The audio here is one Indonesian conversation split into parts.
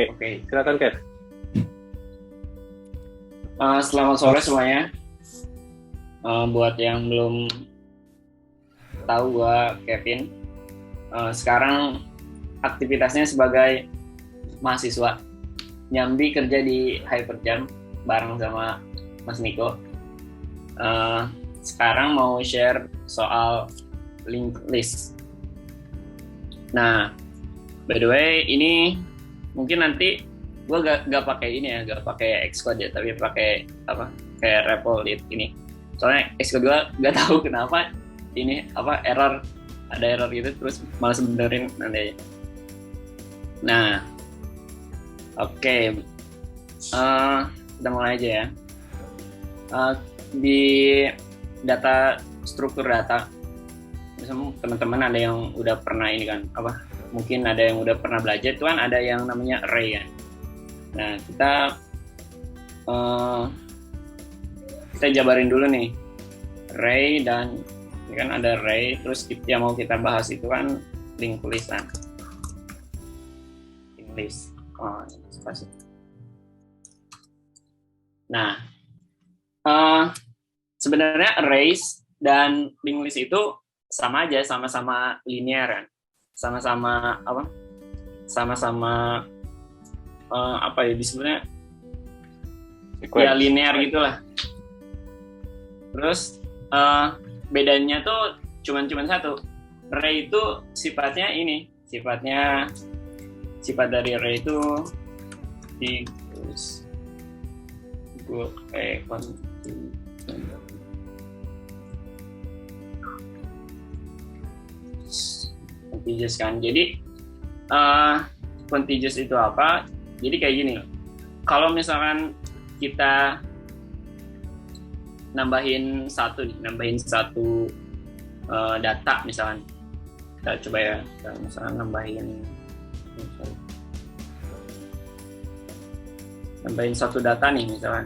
Oke, silakan Kev. Selamat sore semuanya. Buat yang belum tahu, gue Kevin. Sekarang aktivitasnya sebagai mahasiswa, nyambi kerja di Hyperjam bareng sama Mas Niko. Sekarang mau share soal linked list. Nah, by the way, ini mungkin nanti gue gak pakai ini ya, gak pakai Xcode ya, tapi pakai apa? Kayak Replit ini. Soalnya Xcode gue gak tahu kenapa ini ada error gitu, terus malas benerin nanti. Nah, oke. Kita mulai aja ya. Di data, struktur data, misalnya teman-teman ada yang udah pernah ini kan, mungkin ada yang udah pernah belajar, itu kan ada yang namanya array kan. Nah, kita jabarin dulu nih array, dan ini kan ada array, terus yang mau kita bahas itu kan linked list kan. Linked list. Spasi. Nah, sebenarnya arrays dan linked list itu sama aja, sama-sama linear kan. Sama-sama disebutnya ya linear gitulah. Terus bedanya tuh cuman satu. Array itu sifat dari array itu contiguous kan. Jadi contiguous itu apa? Jadi kayak gini loh. Kalau misalkan kita nambahin satu data misalkan, kita coba ya, misalkan nambahin satu data nih misalkan,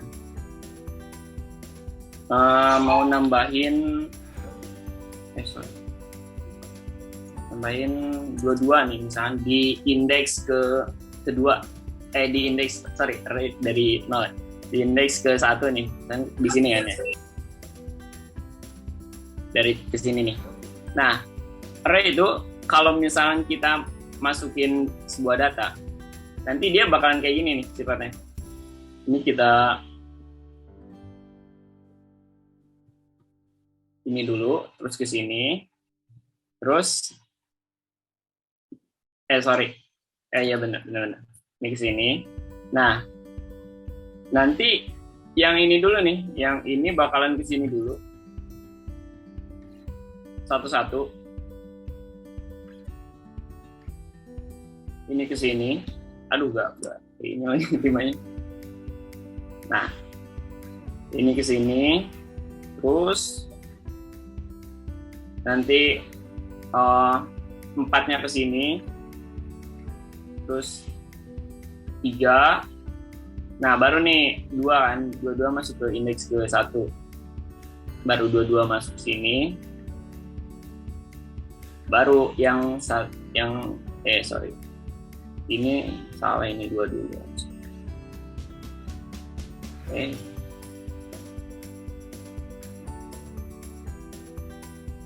mau nambahin dua nih misalkan di indeks kedua, di indeks dari 0 di indeks ke 1 nih kan, di sini kan ya, dari ke sini nih. Nah, array itu kalau misalkan kita masukin sebuah data, nanti dia bakalan kayak gini nih sifatnya. Ini kita ini dulu, terus ke sini, terus ya benar. Ini ke sini. Nah, nanti yang ini dulu nih, yang ini bakalan ke sini dulu. Satu-satu. Ini ke sini. Aduh, enggak. Ini lagi timanya. Nah, ini ke sini. Terus nanti 4-nya ke sini. Terus 3. Nah, baru nih 2 kan, 22 masuk ke indeks ke 1. Baru 22 masuk sini. Baru yang ini salah, ini 22.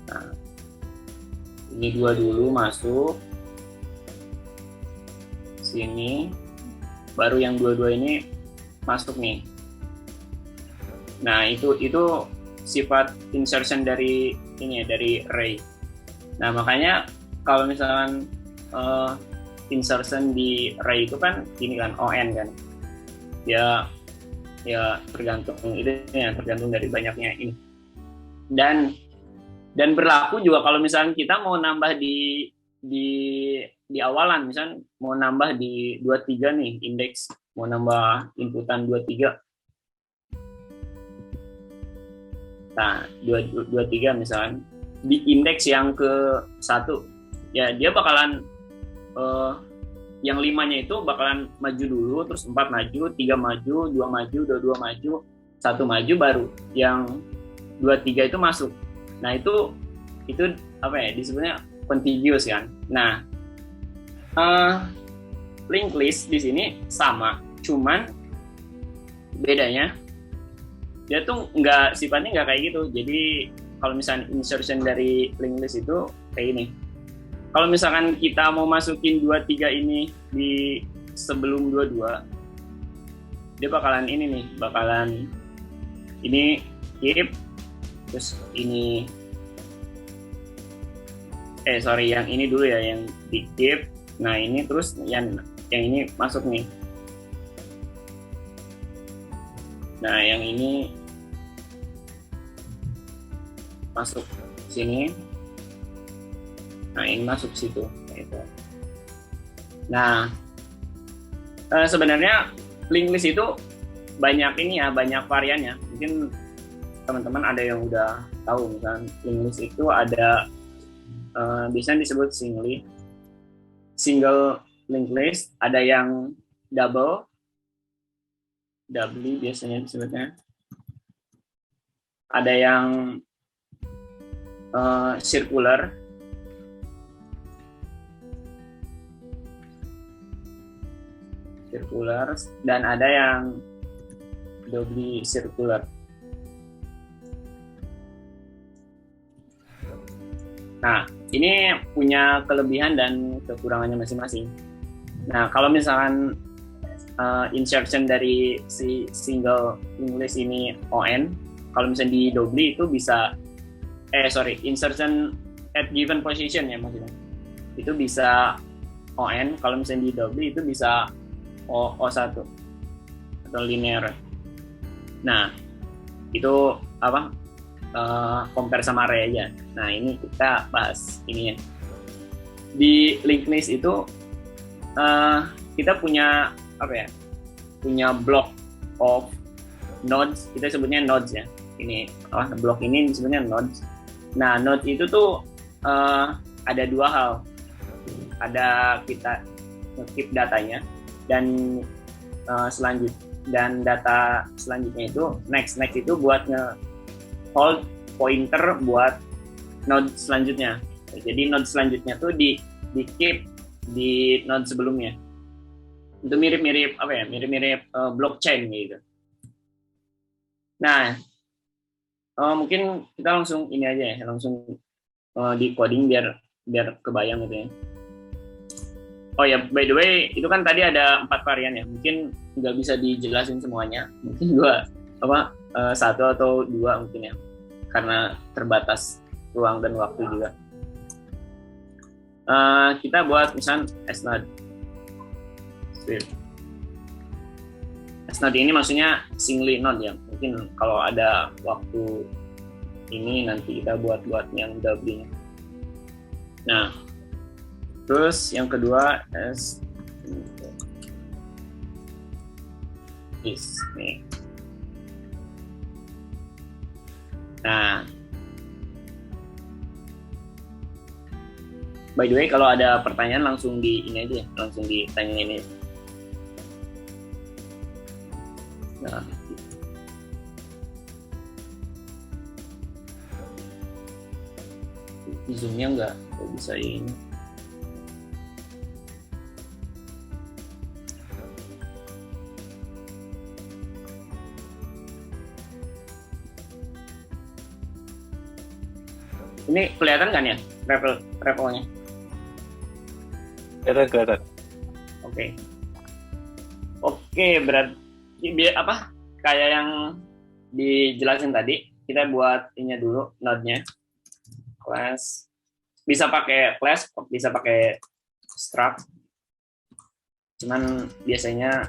Nah, ini 2 dulu masuk sini, baru yang 22 ini masuk nih. Nah, itu sifat insertion dari ini ya, dari array. Nah, makanya kalau misalkan insertion di array itu kan ini kan on kan. Ya tergantung dari banyaknya ini. Dan berlaku juga kalau misalkan kita mau nambah di awalan, misalnya mau nambah di 23 nih indeks, mau nambah inputan 23. Nah, 23 misalnya di indeks yang ke 1, ya dia bakalan yang 5-nya itu bakalan maju dulu, terus 4 maju, 3 maju, 2 maju, 22 maju, 1 maju, baru yang 23 itu masuk. Nah, itu disebutnya contiguous kan. Nah, linked list di sini sama, cuman bedanya dia tuh sifatnya nggak kayak gitu. Jadi kalau misalnya insertion dari linked list itu kayak ini. Kalau misalkan kita mau masukin 23 ini di sebelum 22, dia bakalan ini nih, ini keep, terus ini yang ini dulu ya, yang di keep. Nah ini terus yang ini masuk nih. Nah yang ini masuk sini. Nah ini masuk situ. Nah sebenarnya linked list itu banyak ini ya, banyak variannya. Mungkin teman-teman ada yang udah tahu, misalnya linked list itu ada biasanya disebut single linked list, ada yang double biasanya disebutnya, ada yang circular, dan ada yang doubly circular. Nah, ini punya kelebihan dan kekurangannya masing-masing. Nah, kalau misalkan insertion dari si single linked list ini on, kalau misalnya di doubly itu bisa insertion at given position ya maksudnya. Itu bisa on, kalau misalnya di doubly itu bisa O1 atau linear. Nah, itu apa? Compare sama array aja. Nah, ini kita bahas ini ya. Di linked list itu kita punya apa ya? Punya block of nodes, kita sebutnya nodes ya. Ini blok ini disebutnya nodes. Nah, nodes itu tuh ada dua hal. Ada kita nge-keep datanya, dan data selanjutnya itu next itu buat hold pointer buat node selanjutnya. Jadi node selanjutnya tuh di keep di node sebelumnya. Itu mirip-mirip apa ya? Mirip-mirip blockchain gitu. Nah, mungkin kita langsung ini aja ya, langsung di coding biar kebayang gitu ya. Oh ya, by the way, itu kan tadi ada 4 varian ya. Mungkin nggak bisa dijelasin semuanya. Mungkin satu atau dua mungkin ya. Karena terbatas ruang dan waktu juga. Kita buat misal snode. Snode ini maksudnya singly node ya. Mungkin kalau ada waktu ini nanti kita buat yang doubly. Nah, terus yang kedua nih. Nah, by the way kalau ada pertanyaan langsung di ini aja, langsung ditanya ini. Nah, di zoom-nya nggak bisa ini. Ini kelihatan kan ya revelnya? Kelihatan. Oke, berarti apa? Kayak yang dijelasin tadi, kita buat ini dulu node-nya. Class. Bisa pakai class, bisa pakai struct. Cuman biasanya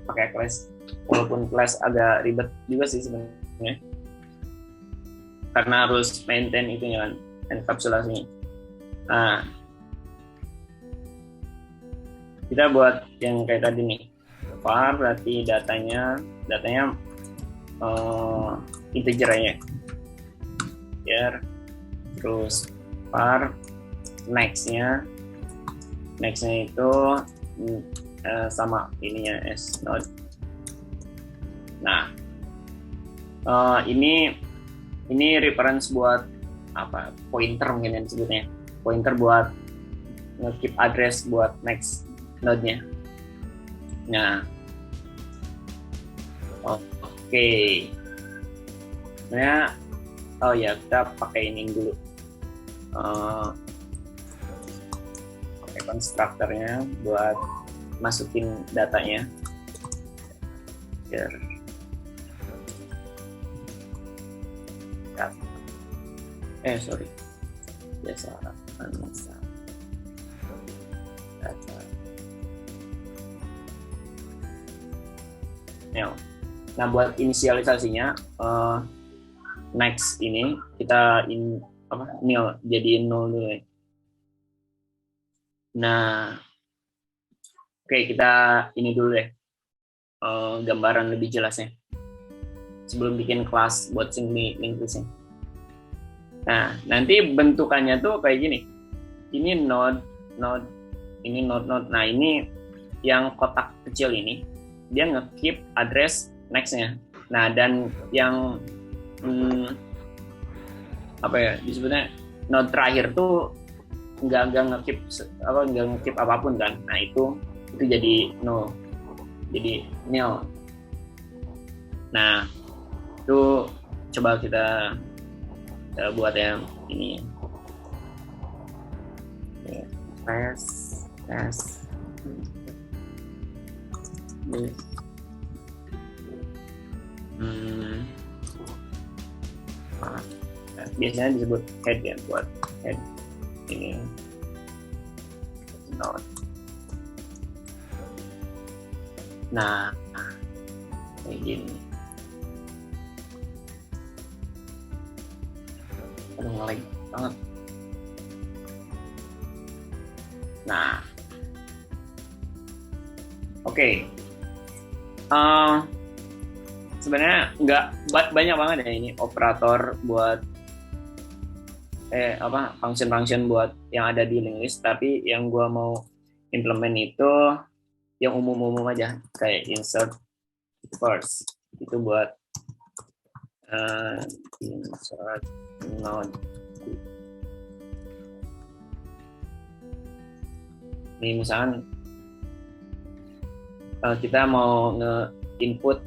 pakai class. Walaupun class agak ribet juga sih sebenarnya. Karena harus maintain itunya kan, enkapsulasinya. Nah, kita buat yang kayak tadi nih. var berarti datanya integer aja. Terus var next-nya itu sama ininya snode. Nah, ini reference buat apa? Pointer mungkin yang disebutnya. Pointer buat nge-keep address buat next node-nya. Nah, oke. Nah, oh ya, kita pakai ini dulu. Pakai konstruktornya buat masukin datanya. Biar sorry. Biasa data. Ya. Nah, buat inisialisasinya next ini kita nil, jadiin 0 dulu ya. Nah, oke, kita ini dulu deh, gambaran lebih jelasnya sebelum bikin kelas buat linked list-nya. Nah, nanti bentukannya tuh kayak gini. Ini node, ini node. Nah, ini yang kotak kecil ini dia nge-keep address next-nya. Nah, dan yang disebutnya node terakhir tuh nggak nge-keep apapun kan. Nah, itu jadi nol. Jadi nil. Nah, itu coba kita buat yang ini. Tes. Biasanya disebut head ya, buat head ini node. Nah, kayak gini. Aduh, ngelag banget. Nah, oke. Sebenarnya nggak banyak banget ya ini operator buat function buat yang ada di linked list, tapi yang gua mau implement itu yang umum-umum aja, kayak insert first, itu buat insert node. Ini misalkan kita mau nge-input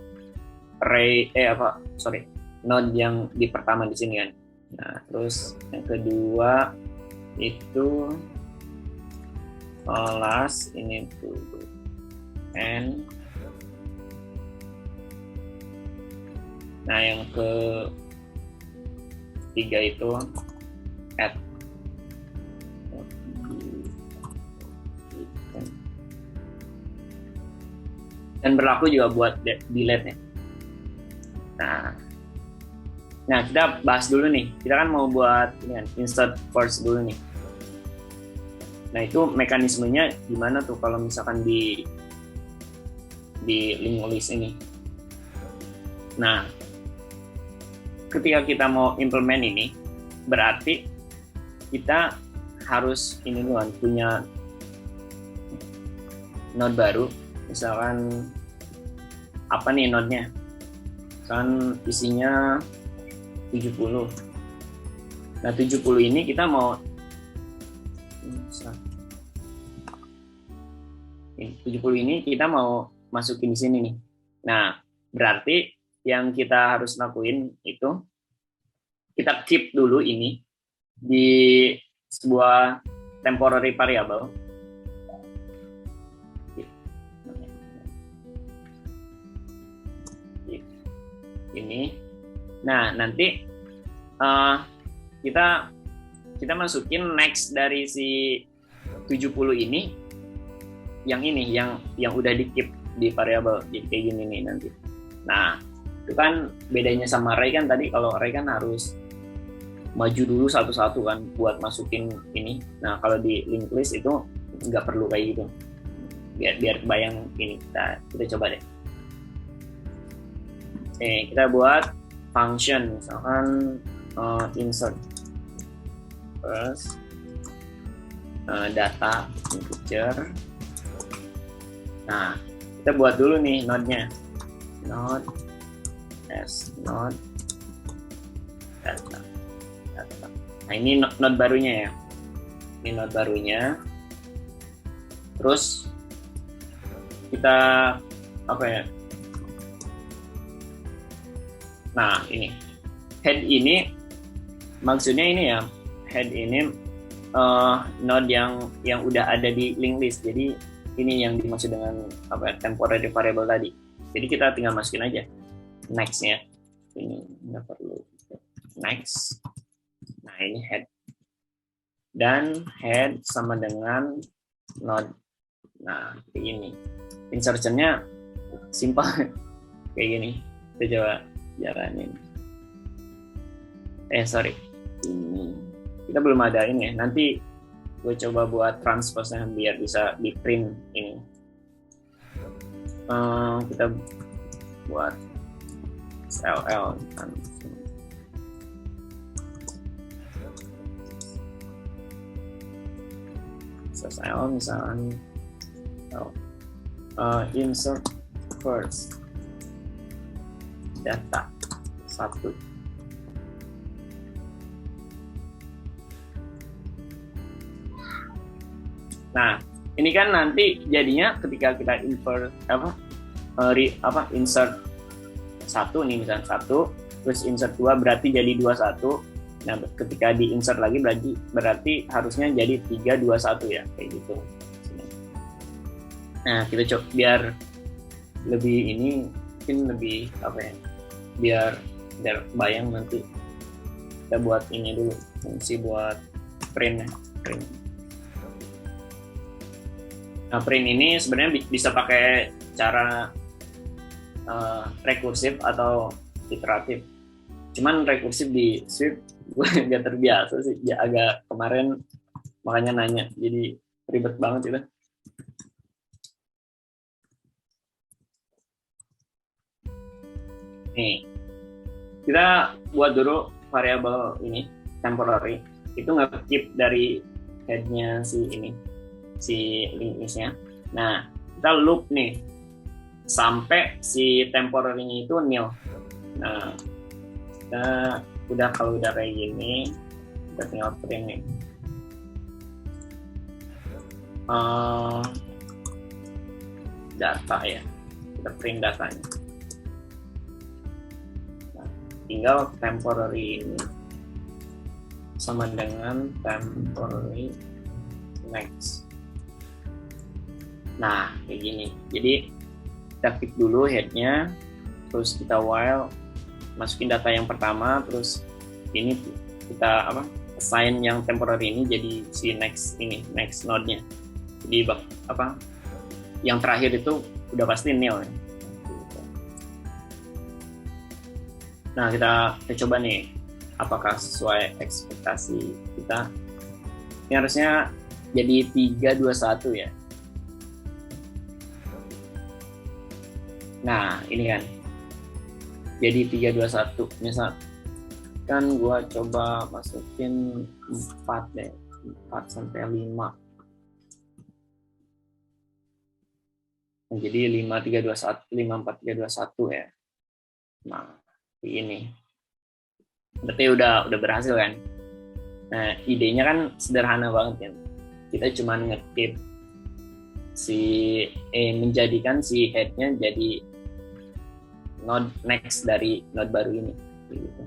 array node yang di pertama di sini kan. Nah, terus yang kedua itu last ini tuh n. Nah, yang ketiga itu add. Dan berlaku juga buat delete nya. Nah, kita bahas dulu nih. Kita kan mau buat ini kan, insert first dulu nih. Nah, itu mekanismenya gimana tuh kalau misalkan di linked list ini. Nah, ketika kita mau implement ini, berarti kita harus ini dulu kan, punya node baru. Misalkan apa nih node-nya? Misalkan isinya 70. Nah, 70 ini kita mau 70 ini kita mau masukin di sini nih. Nah, berarti yang kita harus lakuin itu kita keep dulu ini di sebuah temporary variable. Ini. Nah, nanti kita masukin next dari si 70 ini yang udah di keep di variable, jadi kayak gini nih nanti. Nah, itu kan bedanya sama array kan, tadi kalau array kan harus maju dulu satu-satu kan buat masukin ini. Nah, kalau di linked list itu nggak perlu kayak gitu. Biar bayang ini, kita coba deh. Kita buat function, misalkan insert first data integer. Nah, kita buat dulu nih node-nya, node data. Nah, ini node barunya ya, ini node barunya. Terus kita apa ya? Nah, ini head ini maksudnya ini ya, head ini node yang udah ada di linked list. Jadi ini yang dimaksud dengan apa, temporary variable tadi. Jadi kita tinggal masukin aja next-nya. Ini nggak perlu next. Nah, ini head. Dan head sama dengan node. Nah, kayak gini. Insertion-nya simpel kayak gini. Kita coba jalanin. Sorry. Ini kita belum ada ini ya. Nanti gue coba buat transpose-nya biar bisa di print ini. Kita buat SLL kan. SLL misalnya insert first data 1. Nah, ini kan nanti jadinya ketika kita insert 1 nih, misalnya 1, terus insert 2 berarti jadi 21. Nah, ketika di insert lagi berarti harusnya jadi 321 ya, kayak gitu. Nah, kita coba biar lebih ini, mungkin lebih apa ya? Biar bayang nanti kita buat ini dulu, fungsi buat print. Nah, print ini sebenarnya bisa pakai cara rekursif atau iteratif. Cuman rekursif di Swift gue agak terbiasa sih, ya agak kemarin makanya nanya, jadi ribet banget itu. Nih, kita buat dulu variabel ini temporary, itu nge-keep dari headnya si linked list-nya. Nah, kita loop nih sampai si temporary-nya itu nil. Nah, kalau udah kayak gini, kita tinggal print nih. Data ya, kita print datanya. Nah, tinggal temporary ini sama dengan temporary next. Nah, kayak gini. Jadi kita keep dulu headnya, terus kita while masukin data yang pertama, terus ini kita assign yang temporary ini jadi si next node-nya. Jadi yang terakhir itu udah pasti nil. Nah, kita coba nih apakah sesuai ekspektasi kita. Ini harusnya jadi 321 ya. Nah, ini kan jadi 321. Misal kan gua coba masukin 4 deh, 4 sampai 5. Nah, jadi 54321 ya. Nah, ini berarti udah berhasil kan. Nah, idenya kan sederhana banget kan. Kita cuma nge-keep menjadikan si headnya jadi node next dari node baru ini gitu.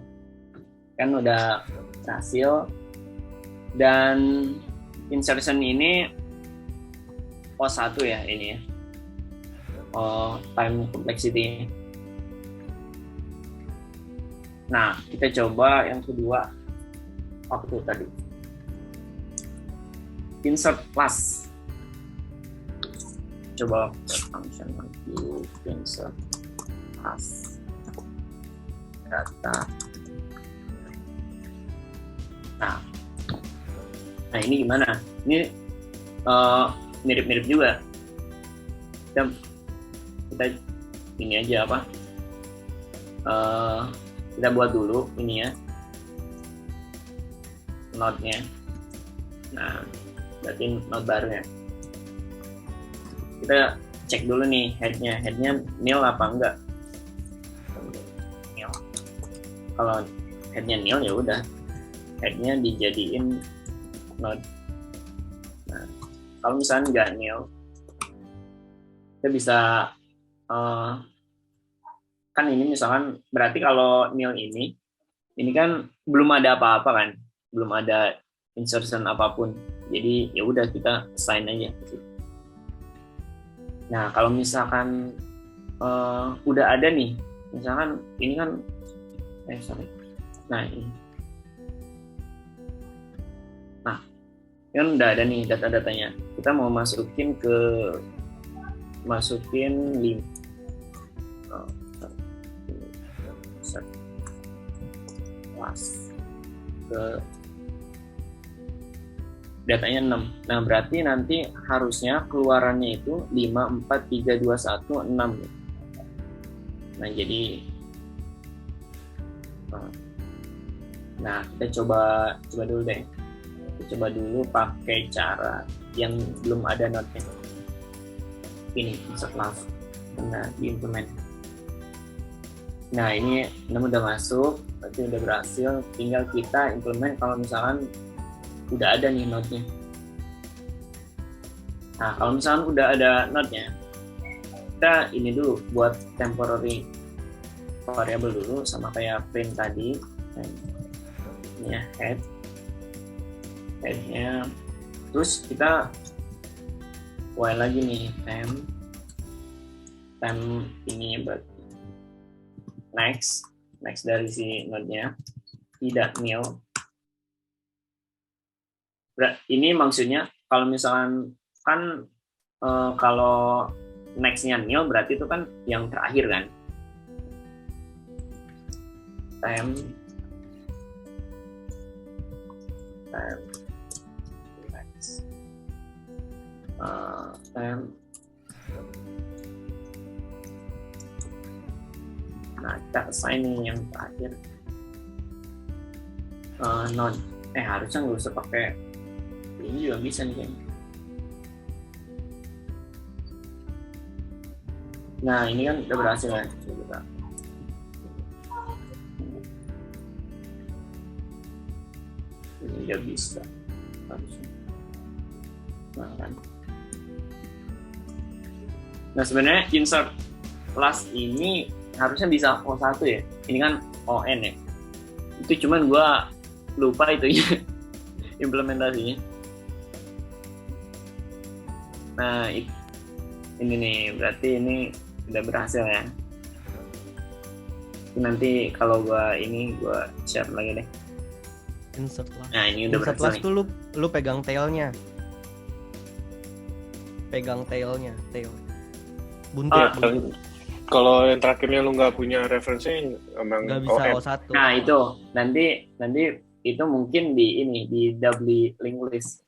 Kan udah berhasil. Dan insertion ini O1 ya ini ya, time complexity. Nah, kita coba yang kedua waktu tadi insert class. Coba function lagi insert class data. Nah ini gimana? Ini mirip-mirip juga. Kita ini aja kita buat dulu ini ya node-nya. Nah, berarti node barunya. Kita cek dulu nih headnya nil apa enggak. Nil. Kalau headnya nil ya udah, headnya dijadiin node. Nah, kalau misalnya nggak nil, kita bisa kan ini misalkan berarti kalau nil ini kan belum ada apa-apa kan, belum ada insertion apapun. Jadi ya udah kita assign aja. Nah kalau misalkan udah ada nih, misalkan ini kan, nah ini, nah ini kan udah ada nih data-datanya. Kita mau masukin link kelas ke datanya 6. Nah, berarti nanti harusnya keluarannya itu 5, 4, 3, 2, 1, 6. Nah, jadi kita coba dulu deh. Kita coba dulu pakai cara yang belum ada node-nya. Ini setelah diimplement. Nah, ini 6 udah masuk, berarti udah berhasil. Tinggal kita implement kalau misalkan udah ada nih node-nya. Nah, kalau misalkan udah ada node-nya, kita ini dulu buat temporary variable dulu sama kayak print tadi. Ini ya, head-nya. Terus kita while lagi nih temp ini berarti next dari si node-nya tidak nil. Ini maksudnya kalau misalkan kan kalau next-nya nil berarti itu kan yang terakhir kan. Temp next. Nah, kita assign yang terakhir node. Harusnya nggak usah pakai ini juga bisa nih kayaknya. Nah, ini kan udah berhasil ya. Ini udah bisa harusnya. Nah, sebenarnya insert last ini harusnya bisa O1 ya. Ini kan ON ya. Itu cuman gue lupa itu ya implementasinya. Nah, ini nih berarti ini udah berhasil ya. Nanti kalau gue share lagi deh. Insert last. Nah, ini udah insert berhasil. Insert last tuh lu pegang tailnya. Tail. Buntut. Kalau yang terakhirnya lu nggak punya referensinya, emang nggak bisa O1. Nah itu nanti itu mungkin di doubly linked list.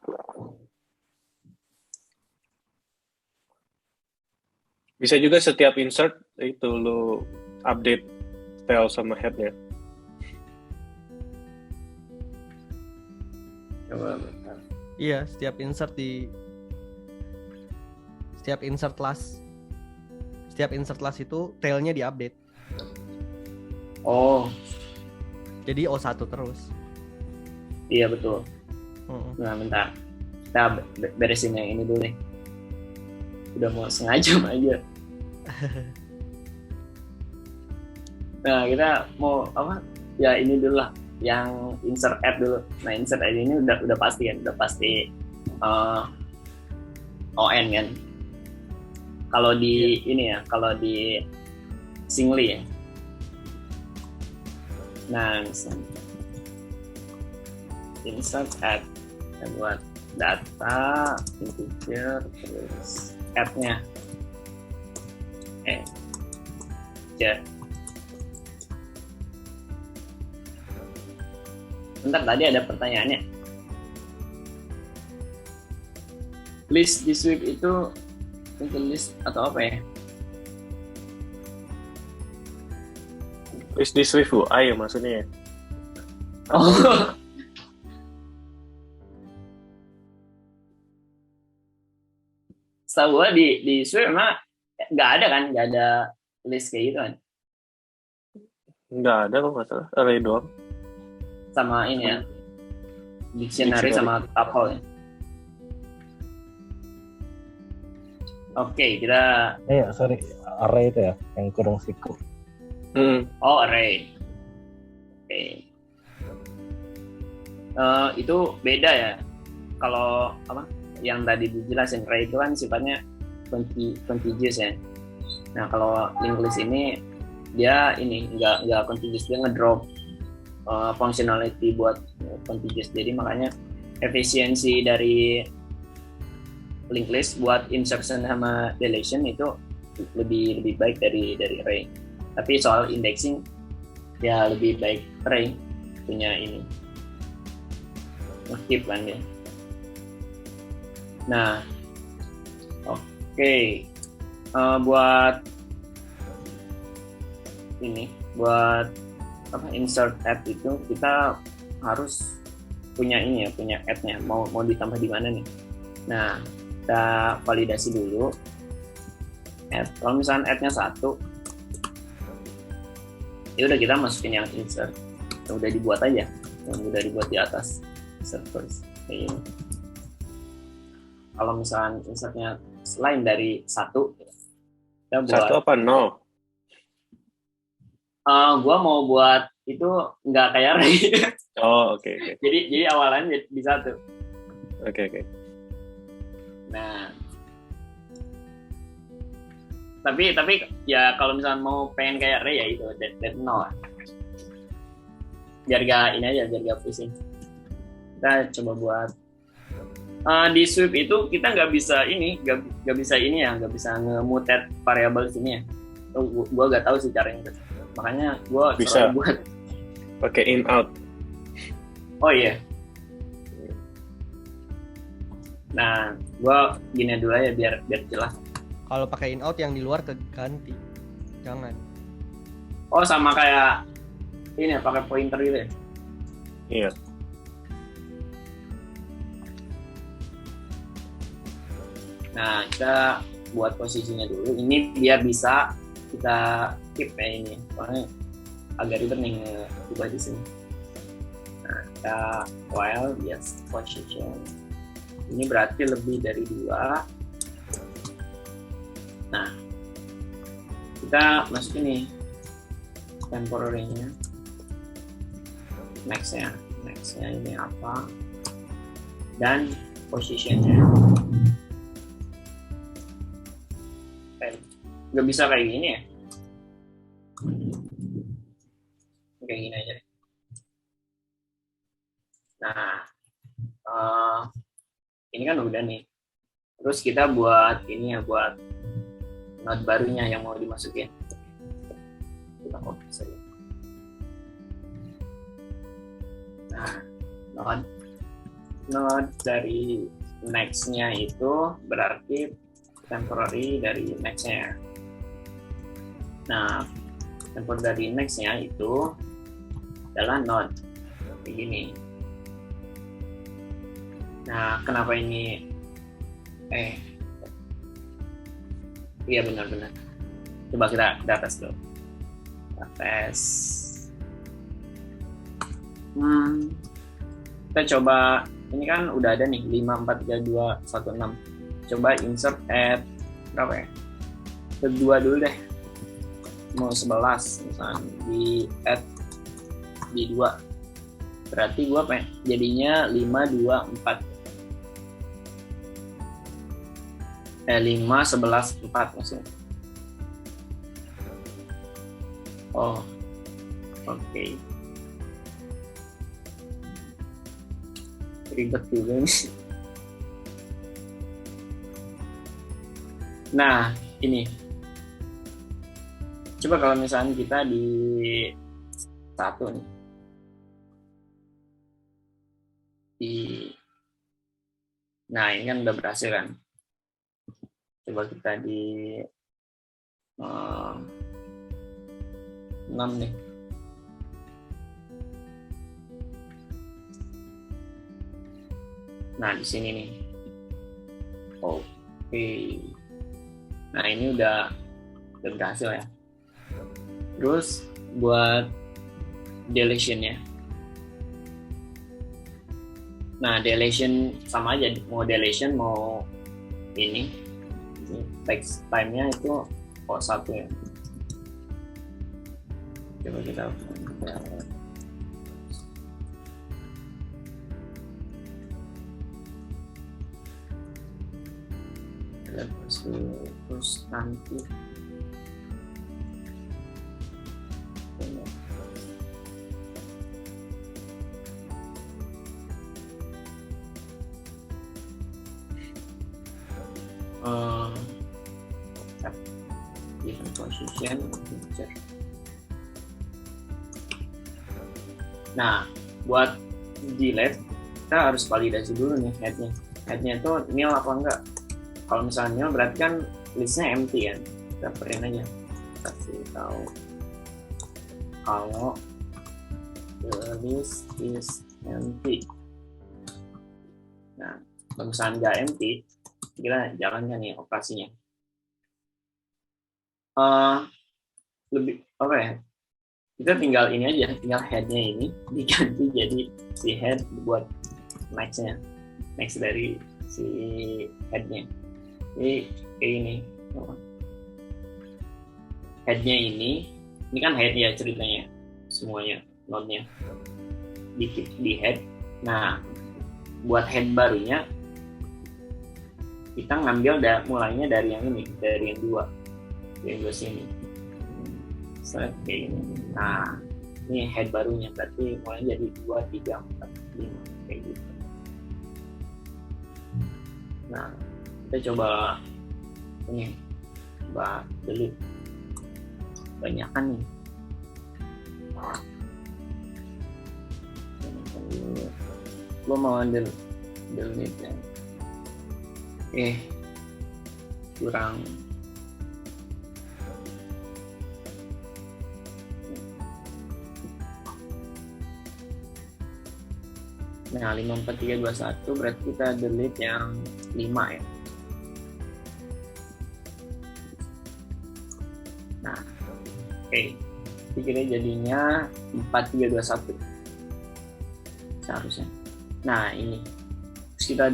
Bisa juga setiap insert itu lu update tail sama headnya. Iya, setiap insert last itu tailnya diupdate. Oh. Jadi O1 terus. Iya betul. Nah bentar, kita beresin yang ini dulu nih. Udah mau setengah jam aja. Nah kita mau apa? Ya ini dulu lah, yang insert add dulu. Nah insert add ini udah pasti kan, udah pasti ON kan. Kalau di ini ya, kalau di singly ya. Nah, insert add buat data integer terus add-nya bentar, tadi ada pertanyaannya. List di Swift itu list atau apa ya? List di Swift UI ya maksudnya ya? Oh. Setahu gue di Swift memang nggak ada list kayak gitu kan? Nggak ada kok, nggak salah, array doang. Sama ini ya, dictionary sama tuple ya. Oke, kita Sorry, array itu ya, yang kurung siku. array. Oke. Itu beda ya. Kalau apa? Yang tadi dijelasin array itu kan sifatnya contiguous ya. Nah, kalau linked list ini dia nggak contiguous, dia ngedrop functionality buat contiguous. Jadi makanya efisiensi dari linked list buat insertion sama deletion itu lebih baik dari array. Tapi soal indexing ya lebih baik array punya ini nge-keep kan ya. Nah, oke. Buat insert add itu kita harus punya punya add-nya, mau ditambah di mana nih. Nah, kita validasi dulu add. Kalau misalnya add-nya 1, ya udah kita masukin yang insert yang udah dibuat aja, yang udah dibuat di atas insert first kayak ini. Kalau misalnya insertnya selain dari 1, kita buat 1 apa 0? Gua mau buat itu nggak kayak array. Oh, oke. Jadi awalannya di 1. Oke. Nah, tapi ya kalau misalnya mau pengen kayak array ya itu that 0 lah. Biar gak pusing. Kita coba buat di sweep itu kita nggak bisa nge-mutate variabel sini ya. Gua nggak tahu sih caranya. Makanya gua bisa buat pakai in out. Oh iya. Nah, gua gini dulu aja biar jelas. Kalau pakai in out yang di luar keganti. Jangan. Oh, sama kayak ini ya, pakai pointer gitu ya. Iya. Nah, kita buat posisinya dulu. Ini biar bisa kita keep ya ini. Soalnya agak ribet nih ubah di sini. Nah, kita while yes position. Ini berarti lebih dari 2. Nah, kita masukin nih temporary-nya. Next-nya ini apa? Dan position-nya. Nggak bisa kayak gini ya? Kayak gini aja. Nah, ini kan udah nih. Terus kita buat ini ya, buat node barunya yang mau dimasukin. Kita copy saja. Nah, node dari next-nya itu berarti temporary dari next-nya. Nah, temporary dari next-nya itu adalah node begini. Nah, kenapa ini iya benar-benar. Coba kita tes dulu. Kita tes. Kita coba, ini kan udah ada nih 5, 4, 3, 2, 1, 6. Coba insert add berapa ya? Kedua dulu deh. Mau 11 misalnya di add di 2. Berarti gua jadinya 5, 2, 4. 5, 11, 4 maksudnya. Oh, oke. Ribet juga nih. Nah, ini. Coba kalau misalnya kita di 1 nih. Nah, ini kan udah berhasil kan. Coba kita di 6 nih. Nah, di sini nih. Oke. Nah, ini udah berhasil ya. Terus buat deletion-nya. Nah, deletion sama aja, mau deletion mau ini Ini text time-nya itu satu ya. Coba kita terus nanti different position picture. Nah, buat delete kita harus validasi dulu nih headnya. Headnya itu nil apa enggak? Kalau misalnya nil berarti kan listnya empty kan. Kita print aja. Kasih tahu kalau the list is empty. Nah, kalau misalnya nggak empty, kita jalankan nih operasinya. Lebih apa ya? Kita tinggal ini aja, tinggal headnya ini diganti jadi si head buat nextnya, next dari si headnya. Jadi kayak ini, headnya ini kan head ya ceritanya, semuanya node-nya di head. Nah, buat head barunya kita ngambil mulainya dari yang ini, dari yang dua sini. Kayak gini. Nah, ini head barunya berarti mulai jadi 2, 3, 4, 5 kayak gitu. Nah, kita coba ini, coba delete. Banyakan nih. Gue mau delete yang kurang. Nah, 54321 berarti kita delete yang 5 ya. Nah, oke. Jadi jadinya 4321 seharusnya. Nah, ini terus kita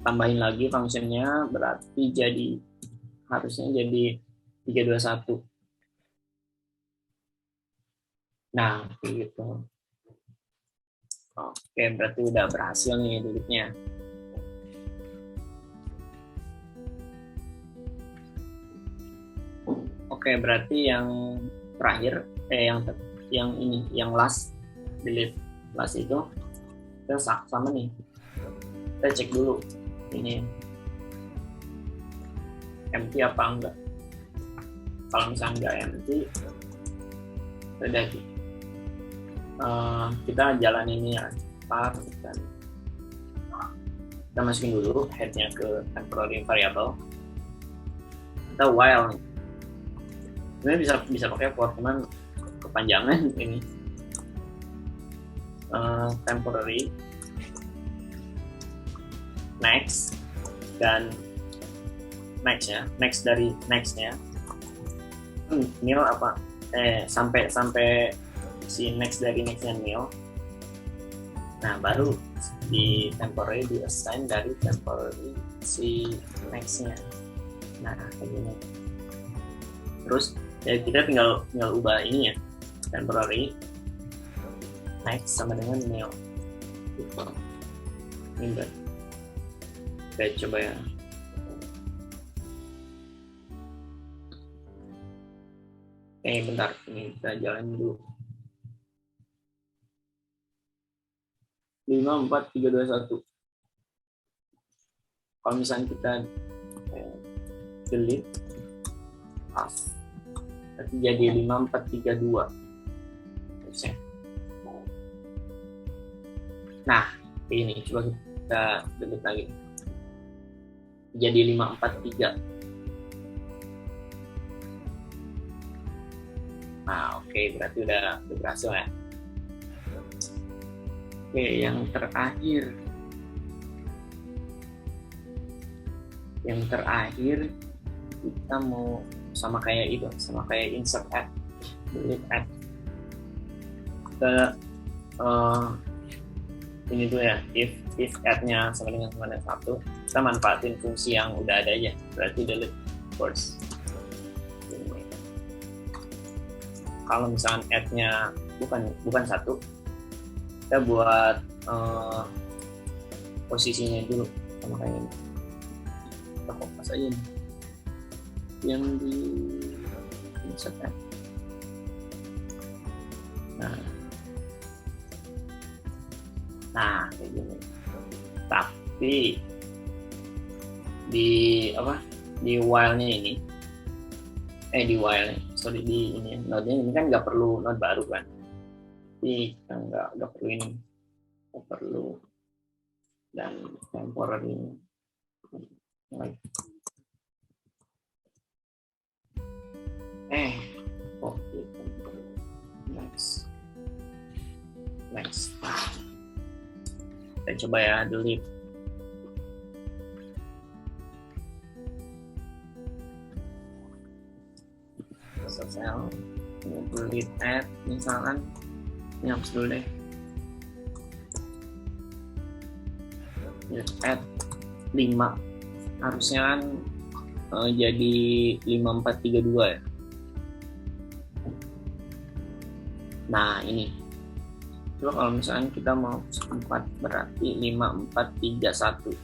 tambahin lagi fungsinya, berarti harusnya jadi 321. Nah, gitu. Oke, berarti udah berhasil nih delete-nya. Oke, berarti yang terakhir, yang last, delete last itu kita sama nih. Kita cek dulu ini empty apa enggak. Kalau misalnya enggak empty, udah kita jalan ini ya, dan kita masukin dulu headnya ke temporary variable. Kita while nih, sebenarnya bisa pakai for, cuman kepanjangan ini. Temporary next dan next ya, next dari nextnya nil apa sampai si next dari nextnya nil. Nah, baru di temporary di assign dari temporary si nextnya. Nah, kayak gini. Terus ya kita tinggal ubah ini ya, temporary next sama dengan nil. Ini kita coba ya. Bentar, ini kita jalan dulu. 5, 4, 3, 2, 1. Kalau misalnya kita delete pas, berarti jadi 5, 4, 3, 2. Nah, ini coba kita delete lagi. Jadi 5, 4, 3. Nah, oke, berarti udah berhasil ya. Oke, yang terakhir. Kita mau sama kayak insert add, delete add. Kita ini tuh ya, if if add-nya sama dengan 1, kita manfaatin fungsi yang udah ada aja, berarti delete first. Kalau misalkan add-nya bukan 1, kita buat posisinya dulu sama kayak ini. Kita kopas aja nih yang di insert add. Nah kayak gini. Tapi di while-nya ini di node-nya ini kan nggak perlu node baru kan, jadi kita nggak perlu ini, nggak perlu dan temporary next kita coba ya delete. Sel delete add misalkan ini hapus dulu deh, delete add 5 harusnya kan jadi 5432 ya. Nah ini coba kalau misalkan kita mau 4 berarti 5431.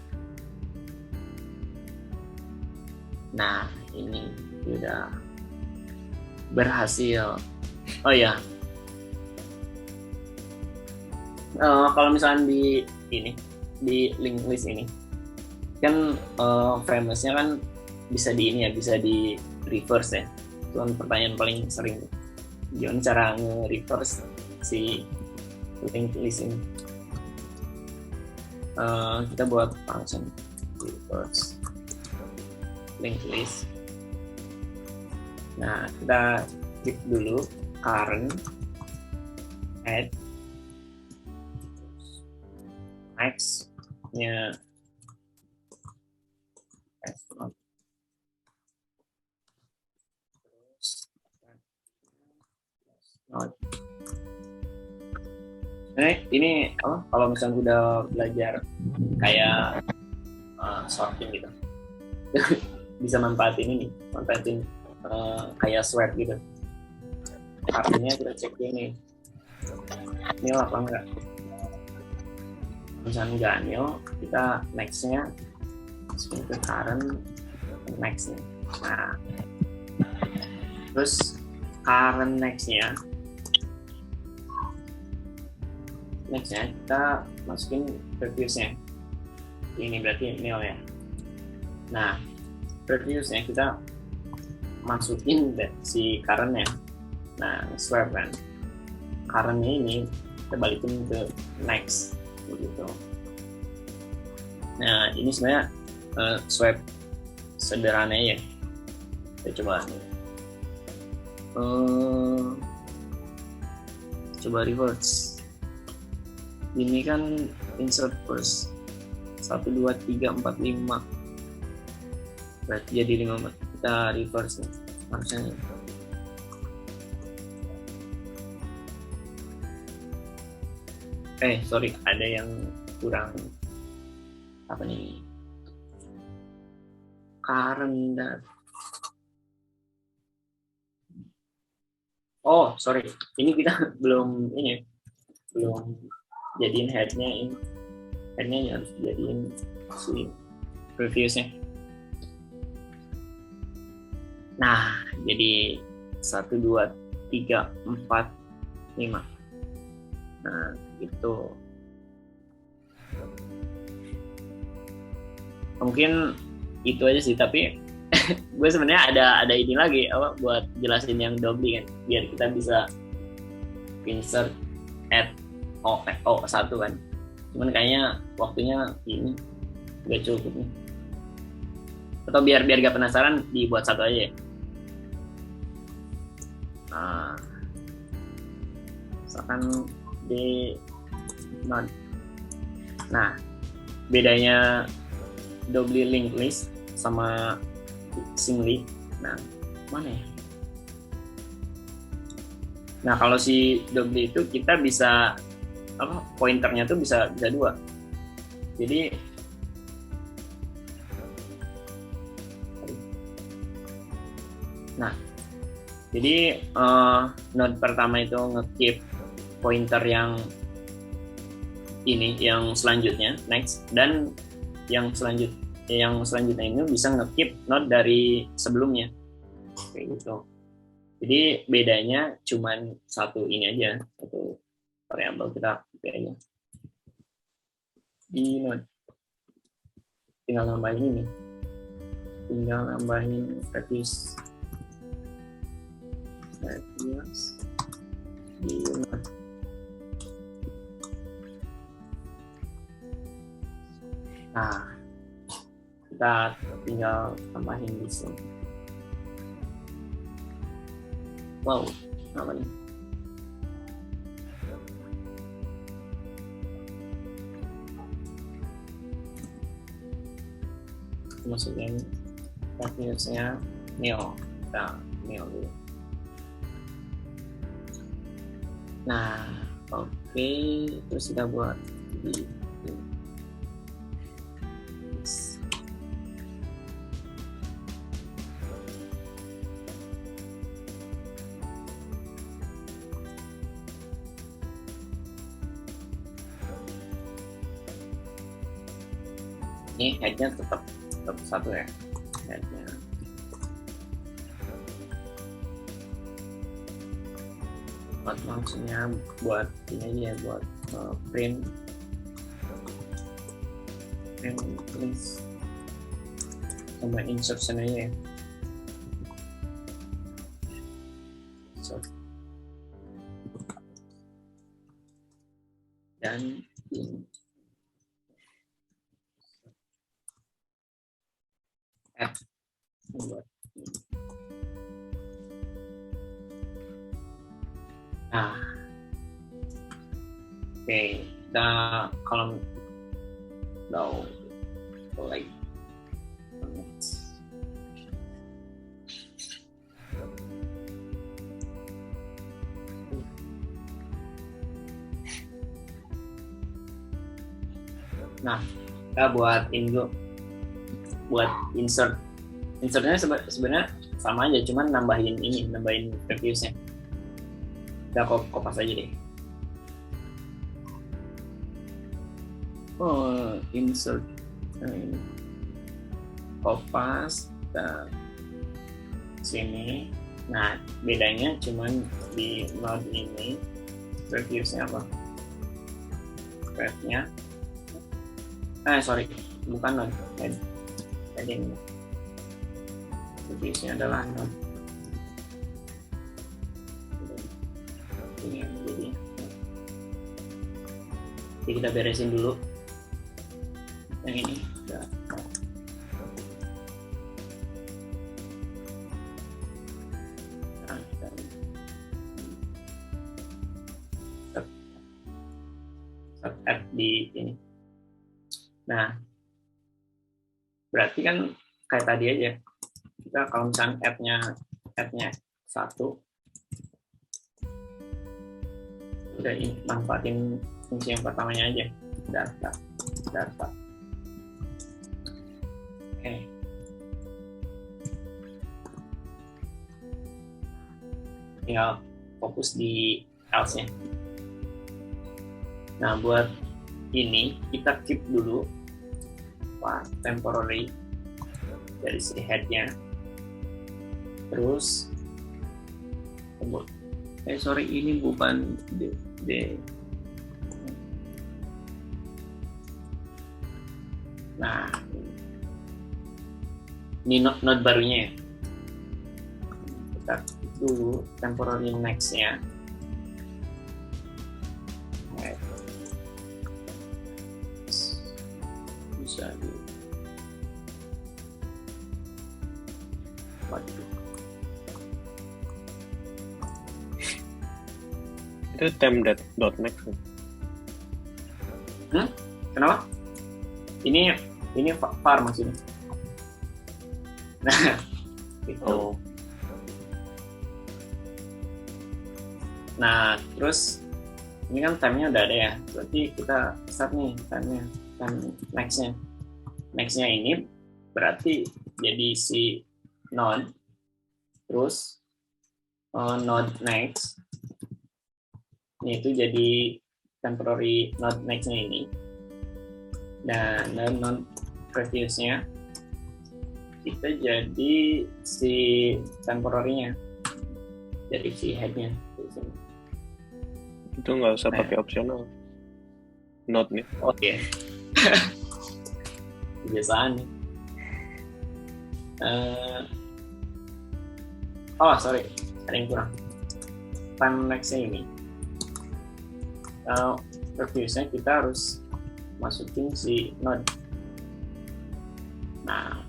Nah ini udah berhasil. Oh ya, kalau misalnya di linked list ini kan framelessnya kan bisa bisa di reverse ya. Itu kan pertanyaan paling sering. Gimana cara nge-reverse si linked list ini? Kita buat function reverse linked list. Nah, kita klik dulu current add next-nya ini kalau misalnya udah belajar kayak sorting gitu bisa manfaatin kayak swap gitu. Artinya kita cek ini nil apa enggak. Misalnya enggak nil, kita next-nya masukin ke current next-nya. Nah, terus current next-nya kita masukin previous-nya. Ini berarti nil ya. Nah, previous-nya kita masukin si current-nya. Nah, swap kan. Current-nya ini kita balikin ke next begitu. Nah, ini sebenarnya swap sederhana ya. Kita coba nih. Coba reverse. Ini kan insert first 1 2 3 4 5 berarti jadi 5. Kita reverse nih harusnya. Sorry, ada yang kurang apa nih, current sorry, ini kita belum jadiin headnya. Ini headnya harus jadiin si previousnya. Nah, jadi 1 2 3 4 5. Nah, gitu. Mungkin itu aja sih, tapi gue sebenarnya ada ini lagi buat jelasin yang Dobby kan, biar kita bisa insert add O1 kan. Cuman kayaknya waktunya ini gak cukup nih. Atau biar gak penasaran dibuat satu aja ya. Nah, misalkan di node. Nah, bedanya Dobby linked list sama singly. Nah, mana ya? Nah, kalau si Dobby itu kita bisa pointernya tuh bisa 2. Jadi node pertama itu nge-keep pointer yang ini, yang selanjutnya next, dan yang selanjutnya ini bisa nge-keep node dari sebelumnya, kayak gitu. Jadi bedanya cuman satu ini aja, satu variabel kita aja di node. Tinggal nambahin ini, radius di node. Nah, kita tinggal tambahin di sini. Wow, apa nih? Masukin radiusnya nil, kita nil dulu. Nah, oke, terus kita buat di ini headnya tetap satu ya, headnya. Maksudnya buat ini aja, buat print list sama insertion aja ya. Dan ini buat nah, oke, kita kolom down like nah, kita buat insertnya sebenarnya sama aja, cuman nambahin previewsnya. Kita kopas aja deh. Insert kopas kita sini. Nah, bedanya cuman di node ini previewsnya apa? Path-nya bukan node, heading. Previewsnya adalah node. Ini jadi. Jadi kita beresin dulu yang ini. Udah. Add di ini. Nah, berarti kan kayak tadi aja. Kita kalau misalnya add-nya 1, udah manfaatin fungsi yang pertamanya aja, data. Oke. Tinggal fokus di else-nya. Nah, buat ini kita keep dulu temporary dari si head-nya. Terus ini bukan D. Nah, ini node barunya ya. Kita dulu temporary next-nya. Bisa di itu temp.next. Kenapa? Ini var maksudnya. Nah, gitu. Oh. Nah, terus ini kan time-nya udah ada ya. Berarti kita start nih time-nya. Dan nextnya ini berarti jadi si node, terus node next ini itu jadi temporary node nextnya ini, dan node previousnya kita jadi si temporary-nya, jadi si head-nya. Itu nggak usah pakai opsional. Node nih. Oke. Kebiasaan nih. Sorry, ada yang kurang. Time next-nya ini. Previous-nya kita harus masukin si node. Nah,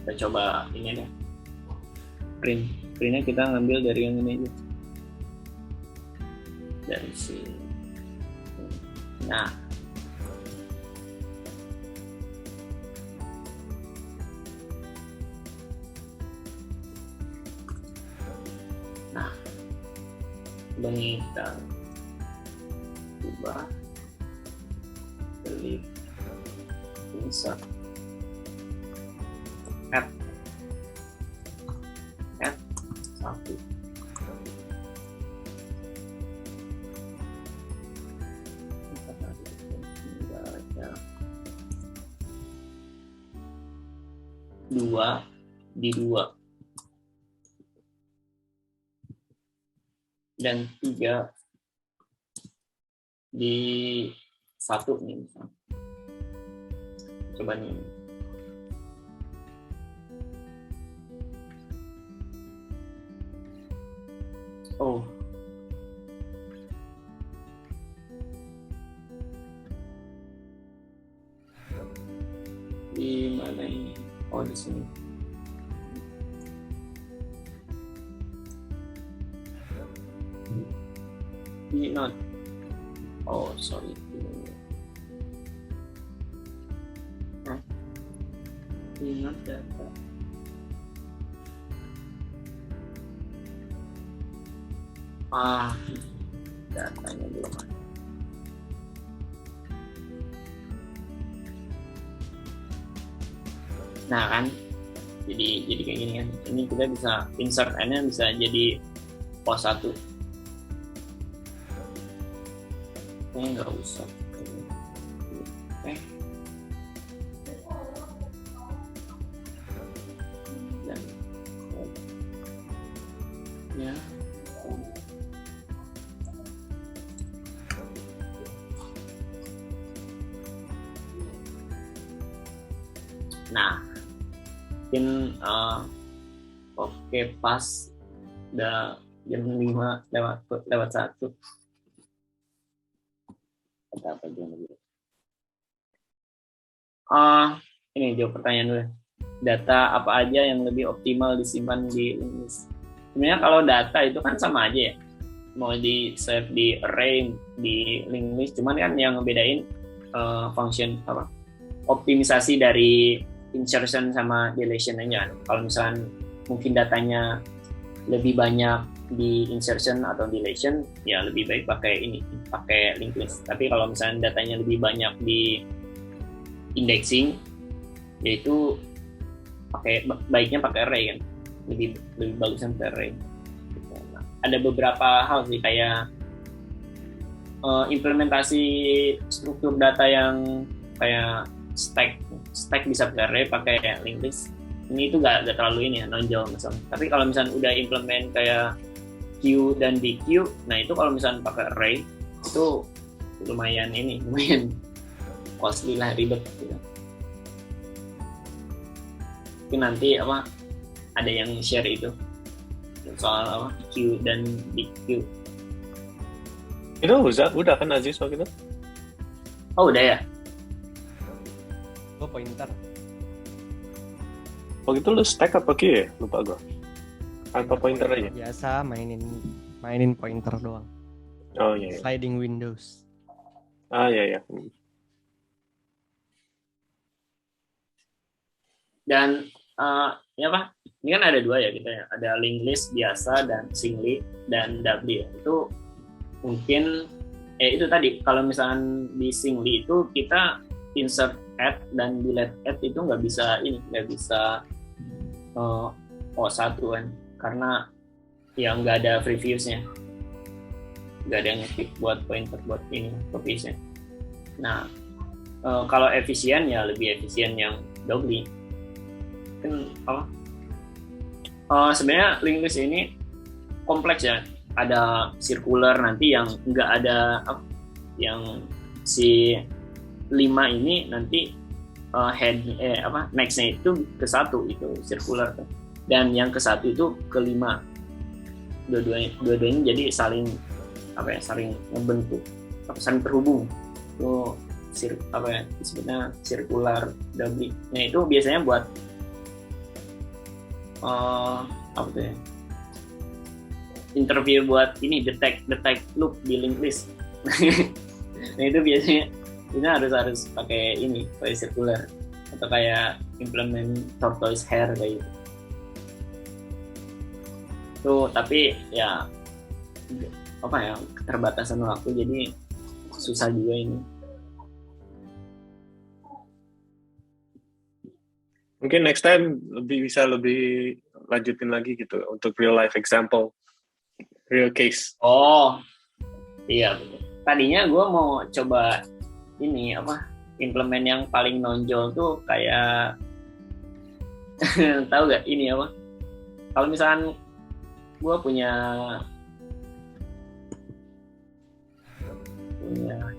kita coba ini deh. Printnya kita ngambil dari yang ini aja. Dari si. Nah. Ini kita ubah, delete, insert, add 1. Dua di 2 dan 3 di 1 nih misalnya. Coba nih. Oh. Di mana ini? Oh, di sini. Not. Oh, sorry. Not data. Datanya belum ada. Nah kan, jadi kayak gini kan. Ini kita bisa insert n-nya bisa jadi pos 1. Nggak usah. Dan ya. Nah, mungkin oke, pas udah jam 5 lewat 1. Apa jam lebih? Ini jawab pertanyaan dulu. Data apa aja yang lebih optimal disimpan di linked list? Sebenarnya kalau data itu kan sama aja ya. Mau di save di array, di linked list, cuman kan yang ngebedain function apa? Optimisasi dari insertion sama deletion aja. Kalau misalnya mungkin datanya lebih banyak di insertion atau deletion, ya lebih baik pakai linked list. Tapi kalau misalnya datanya lebih banyak di indexing, yaitu baiknya pakai array kan, lebih bagusnya pakai array. Nah, ada beberapa hal sih kayak implementasi struktur data yang kayak stack bisa pakai array, pakai linked list. Ini itu gak terlalu ini ya, nonjol misalnya. Tapi kalau misalnya udah implement kayak queue dan DQ, nah itu kalau misalnya pakai array itu lumayan costly lah, ribet gitu. Mungkin nanti ada yang share itu soal queue dan DQ. Itu udah kan Aziz waktu itu? Oh udah ya? Gue pointer. Waktu itu lu stack apa queue ya? Lupa gua. Apa pointer aja? Biasa mainin pointer doang. Oh iya. Sliding windows. Iya. Dan ini kan ada 2 ya kita ya. Ada linked list biasa dan singly dan doubly. Itu mungkin itu tadi kalau misalkan di Singli itu kita insert add dan delete add itu nggak bisa O1 kan, karena yang nggak ada previewsnya, nggak ada ngetik buat pointer buat ini copiesnya. Nah kalau efisien ya lebih efisien yang Dogly kan sebenarnya linked list ini kompleks ya, ada circular nanti yang nggak ada yang si 5 ini nanti nextnya itu ke 1 itu circular kan. Dan yang ke 1 itu ke 5, dua-duanya jadi saling membentuk saling terhubung itu disebutnya circular Dogly. Nah itu biasanya buat interview buat ini detect loop di linked list. Nah itu biasanya harus pakai circular atau kayak implement tortoise hair kayak gitu. Tuh tapi ya keterbatasan waktu jadi susah juga ini. Mungkin next time bisa lebih lanjutin lagi gitu untuk real life example, real case. Oh iya, tadinya gue mau coba implement yang paling nonjol tuh kayak tahu gak ini kalau misalkan gue punya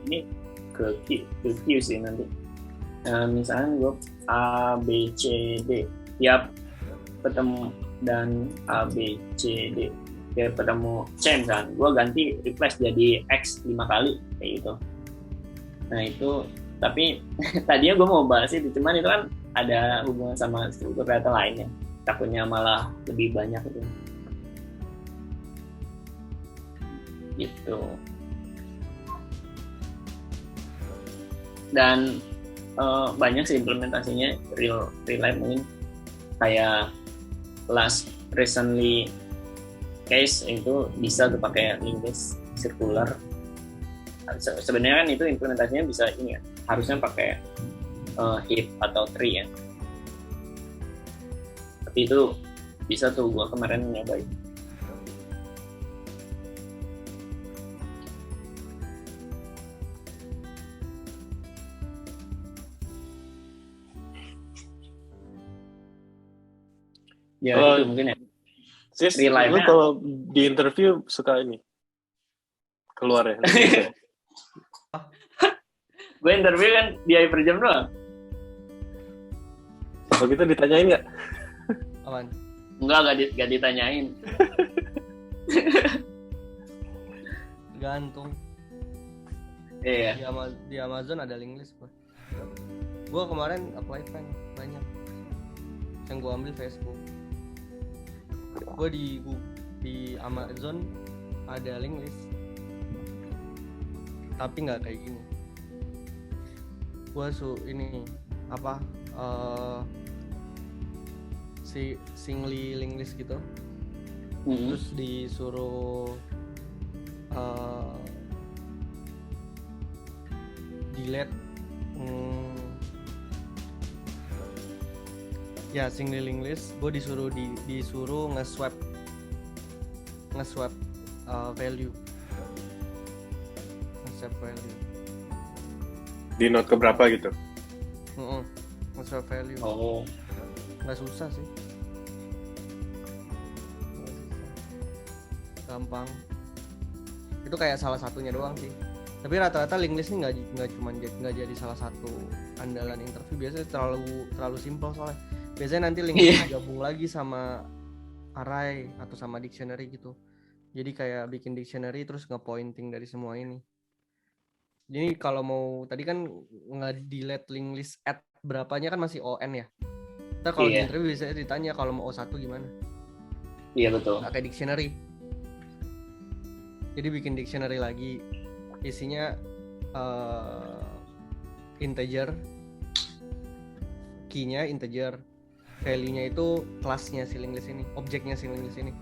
ini ke Q sih nanti. Misalnya gue A, B, C, D tiap ketemu dan A, B, C, D tiap ketemu C misalnya gue ganti replace jadi X 5 kali kayak gitu. Nah itu tapi tadinya gue mau bahas itu, cuman itu kan ada hubungan sama struktur data lainnya, takutnya malah lebih banyak gitu. Dan banyak sih implementasinya real life, mungkin kayak last recently case itu bisa tuh pakai linked list circular. Sebenarnya kan itu implementasinya bisa ini ya, harusnya pakai heap atau tree ya, tapi itu bisa tuh gua kemarin nyobain. Ya itu mungkin ya. Sis, Real life-nya. lu kalau di interview suka ini keluar ya? Gue interview kan dia per jam doang. Kalau gitu ditanyain nggak? Aman. Enggak ditanyain. Gantung. Iya. Di Amazon ada link list gue kemarin apply banyak. Yang gue ambil Facebook. Gue di Amazon ada link list, tapi nggak kayak gini. Gue Singli link list gitu. Terus disuruh delete ya Singli link list. Gue disuruh nge-swap value, nge-swap value Di note keberapa gitu? nge-swap value. Nggak susah sih, gampang. Itu kayak salah satunya doang sih. Tapi rata-rata link list ini nggak jadi salah satu andalan interview. Biasanya terlalu simpel soalnya. Biasanya nanti link list gabung lagi sama array atau sama dictionary gitu. Jadi kayak bikin dictionary terus nge-pointing dari semua ini. Jadi kalau mau tadi kan nge-delete link list at berapanya kan masih ON ya. Ntar kalau di interview bisa ditanya kalau mau O1 gimana. Iya betul. Pakai dictionary. Jadi bikin dictionary lagi, isinya integer, key-nya integer, value-nya itu kelasnya si link list ini, objeknya si link list ini,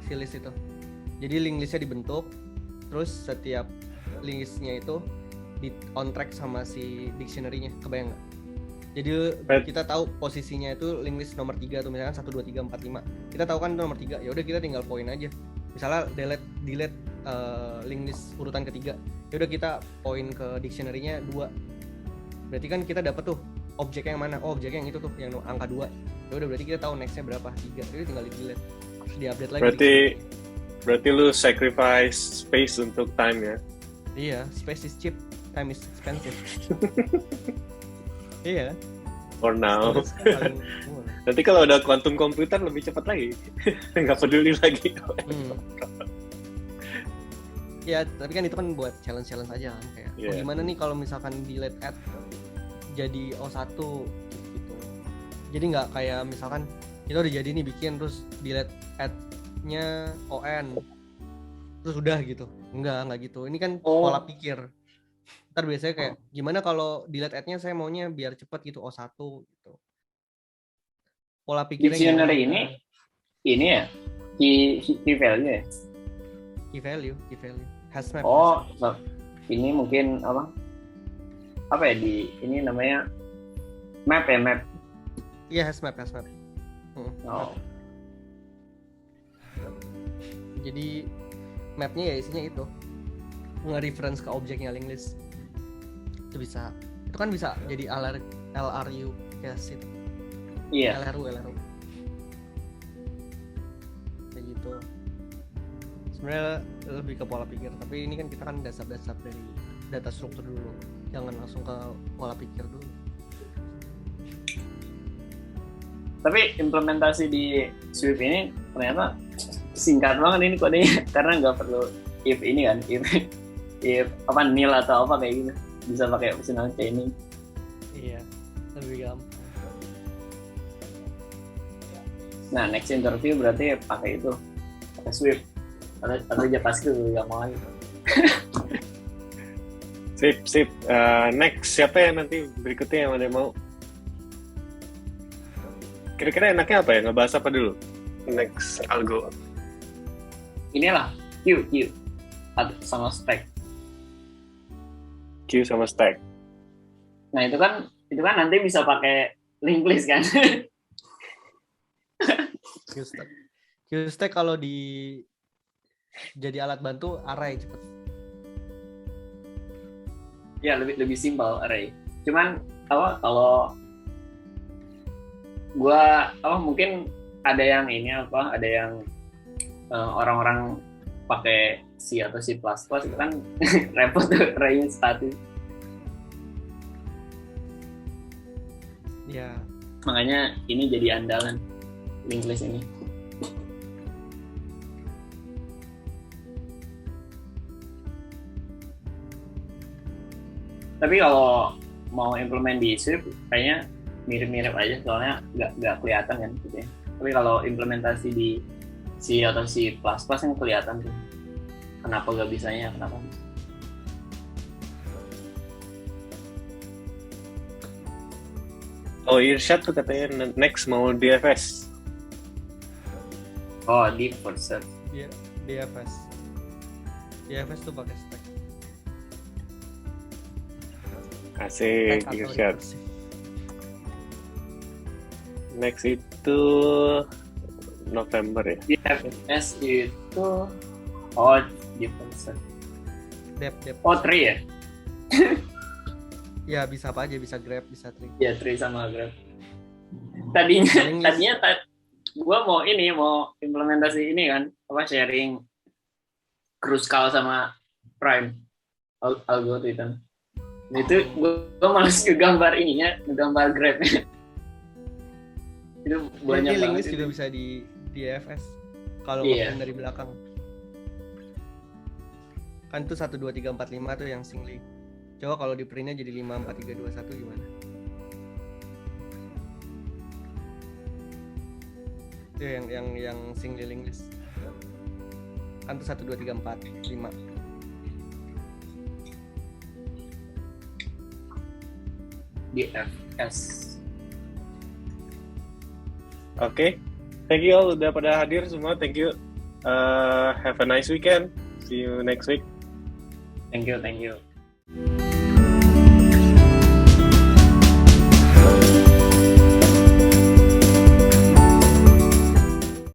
si list itu. Jadi link listnya dibentuk, terus setiap listnya itu di on track sama si dictionary-nya, kebayang nggak? Jadi Right. kita tahu posisinya itu link list nomor 3 tuh, misalkan 1 2 3 4 5. Kita tahu kan itu nomor 3. Ya udah kita tinggal poin aja. Misalnya delete link list urutan ketiga. Ya udah kita poin ke dictionary-nya 2. Berarti kan kita dapat tuh objeknya yang mana? Oh, objeknya yang itu tuh, yang angka 2. Ya udah berarti kita tahu next-nya berapa? 3. Jadi tinggal di-delete. Terus di-update lagi. Berarti lu sacrifice space untuk time ya. Iya, space is cheap, time is expensive. Iya. For now. Paling murah. Nanti kalau udah quantum computer lebih cepat lagi. Nggak peduli lagi. Ya, tapi kan itu kan buat challenge aja kan, kayak oh, Yeah. gimana nih kalau misalkan delete add jadi O1 gitu. Jadi nggak kayak misalkan kita udah jadi nih bikin terus delete add-nya ON. Terus udah gitu. Enggak gitu. Ini kan pola pikir. Ntar biasanya kayak gimana kalau delete add-nya saya maunya biar cepet gitu O1 gitu. Pola pikirnya Dictionary gimana? ini ya key value ya. Key value. Hasmap. Oh, ini mungkin apa ya ini namanya map ya, map. Iya, hasmap. Oh. Jadi mapnya ya isinya itu nge-reference ke objeknya link list. Itu kan bisa jadi LRU case itu. Iya. LRU kayak gitu. Sebenarnya lebih ke pola pikir, tapi ini kan kita kan dasar-dasar dari data struktur dulu, jangan langsung ke pola pikir dulu. Tapi implementasi di Swift ini ternyata singkat banget ini kodenya karena nggak perlu if ini kan, if nil atau apa kayak gitu, bisa pakai optional chaining. Iya, lebih gampang. Nah, next interview berarti pakai itu, pakai Swift atau JavaScript juga mau gitu. Sip. Next, siapa ya nanti berikutnya yang ada mau? Kira-kira enaknya apa ya? Ngebahas apa dulu? Next algo. Inilah Q sama stack. Q sama stack. Nah, itu kan nanti bisa pakai linked list kan. Q-stack kalau jadi alat bantu array cepet. Ya, lebih simpel array. Cuman kalau gua mungkin ada yang ada yang orang-orang pakai C atau C++ itu kan repot tuh array statis. Ya. Makanya ini jadi andalan linked list ini. Tapi kalau mau implement di Swift kayaknya mirip-mirip aja, soalnya nggak kelihatan kan gitu ya. Tapi kalau implementasi di C atau C++ kan kelihatan tuh. Kenapa nggak bisanya? Kenapa? Oh, Irsyad tuh katanya next mau DFS. Oh, deep for search. Iya, DFS. DFS tuh pakai stack. Asik, Stack atau Irsyad. recursive. Next itu November ya? DFS itu deep for search. Dep. Oh, tree ya? Ya bisa apa aja, bisa Grab, bisa Tree. Ya, tree sama graph. Tadinya gue mau implementasi ini kan, sharing Kruskal sama Prime algorithm. Itu gue malas ngegambar ngegambar graph. Itu banyak Ini link banget list juga bisa di DFS kalau Iya. ngomongin dari belakang. Kan tuh 1 2 3 4 5 tuh yang singly. Coba kalau di printnya jadi 5 4 3 2 1 gimana? Itu yang singly link list. Kan tuh 1 2 3 4 5. DFS. Oke. Thank you all udah pada hadir semua. Thank you. Have a nice weekend. See you next week. Thank you.